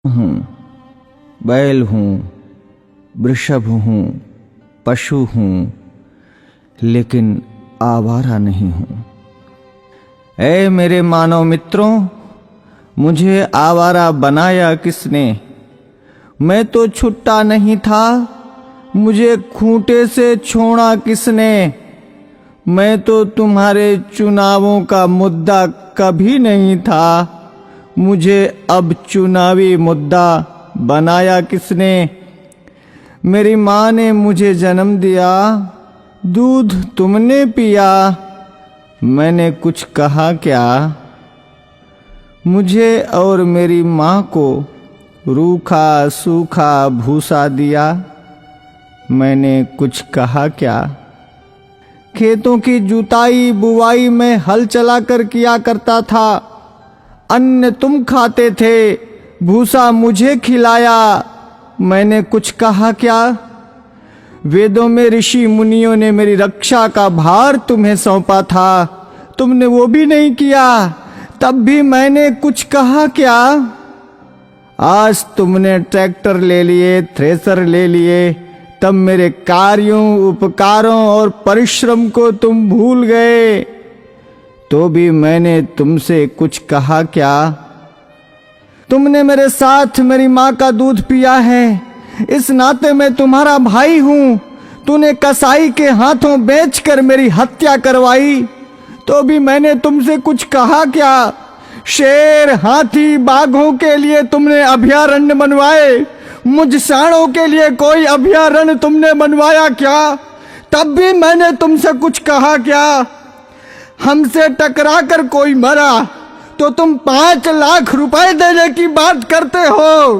हूँ, बैल हूँ, वृषभ हूँ, पशु हूँ, लेकिन आवारा नहीं हूँ। ऐ मेरे मानव मित्रों, मुझे आवारा बनाया किसने? मैं तो छुट्टा नहीं था, मुझे खूंटे से छोड़ा किसने? मैं तो तुम्हारे चुनावों का मुद्दा कभी नहीं था, मुझे अब चुनावी मुद्दा बनाया किसने? मेरी माँ ने मुझे जन्म दिया, दूध तुमने पिया, मैंने कुछ कहा क्या? मुझे और मेरी माँ को रूखा सूखा भूसा दिया, मैंने कुछ कहा क्या? खेतों की जुताई बुवाई में हल चलाकर किया करता था, अन्न तुम खाते थे, भूसा मुझे खिलाया, मैंने कुछ कहा क्या? वेदों में ऋषि मुनियों ने मेरी रक्षा का भार तुम्हें सौंपा था, तुमने वो भी नहीं किया, तब भी मैंने कुछ कहा क्या? आज तुमने ट्रैक्टर ले लिए, थ्रेसर ले लिए, तब मेरे कार्यों, उपकारों और परिश्रम को तुम भूल गए, तो भी मैंने तुमसे कुछ कहा क्या? तुमने मेरे साथ मेरी माँ का दूध पिया है, इस नाते मैं तुम्हारा भाई हूं। तूने कसाई के हाथों बेचकर मेरी हत्या करवाई, तो भी मैंने तुमसे कुछ कहा क्या? शेर, हाथी, बाघों के लिए तुमने अभयारण्य बनवाए, मुझ सांडों के लिए कोई अभयारण्य तुमने बनवाया क्या? तब भी मैंने तुमसे कुछ कहा क्या? हमसे टकरा कर कोई मरा तो तुम 5 लाख रुपए देने की बात करते हो,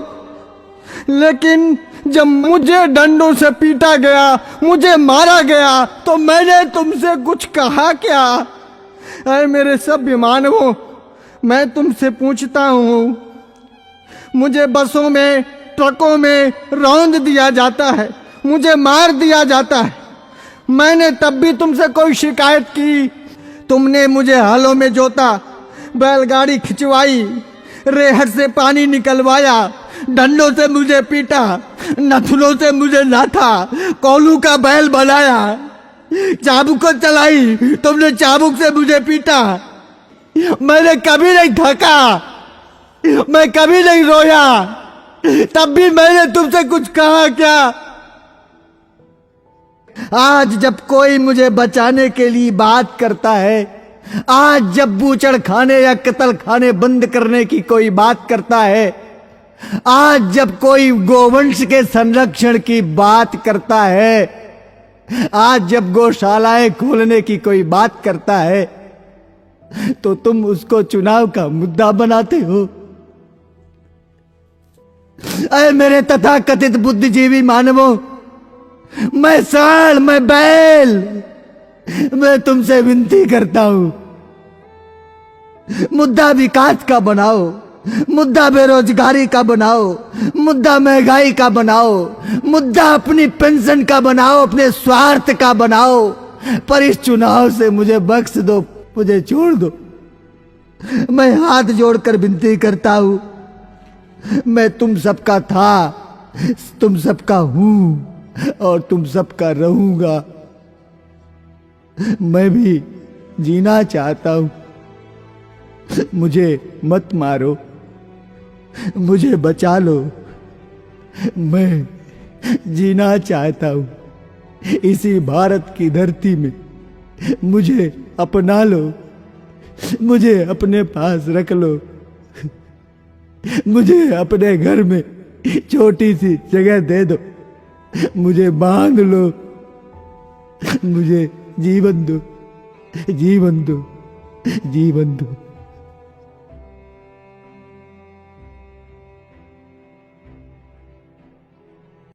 लेकिन जब मुझे डंडों से पीटा गया, मुझे मारा गया, तो मैंने तुमसे कुछ कहा क्या? अरे मेरे सभ्य मानवों, मैं तुमसे पूछता हूँ, मुझे बसों में, ट्रकों में रौंद दिया जाता है, मुझे मार दिया जाता है, मैंने तब भी तुमसे कोई शिकायत की? तुमने मुझे हलों में जोता, बैलगाड़ी खिंचवाई, रेहड़ से पानी निकलवाया, डंडों से मुझे पीटा, नथुनों से मुझे नाथा, कोलू का बैल बनाया, चाबुक चलाई, तुमने चाबुक से मुझे पीटा, मैंने कभी नहीं थका, मैं कभी नहीं रोया, तब भी मैंने तुमसे कुछ कहा क्या? आज जब कोई मुझे बचाने के लिए बात करता है, आज जब बूचड़ खाने या कत्ल खाने बंद करने की कोई बात करता है, आज जब कोई गोवंश के संरक्षण की बात करता है, आज जब गौशालाएं खोलने की कोई बात करता है, तो तुम उसको चुनाव का मुद्दा बनाते हो। अरे मेरे तथाकथित बुद्धिजीवी मानवों, मैं सांड, मैं बैल, मैं तुमसे विनती करता हूं, मुद्दा विकास का बनाओ, मुद्दा बेरोजगारी का बनाओ, मुद्दा महंगाई का बनाओ, मुद्दा अपनी पेंशन का बनाओ, अपने स्वार्थ का बनाओ, पर इस चुनाव से मुझे बख्श दो, मुझे छोड़ दो। मैं हाथ जोड़कर विनती करता हूं, मैं तुम सबका था, तुम सबका हूं और तुम सबका रहूंगा। मैं भी जीना चाहता हूं, मुझे मत मारो, मुझे बचा लो, मैं जीना चाहता हूं इसी भारत की धरती में, मुझे अपना लो, मुझे अपने पास रख लो, मुझे अपने घर में छोटी सी जगह दे दो, मुझे बांध लो, मुझे जीवन दो, जीवन दो, जीवन दो।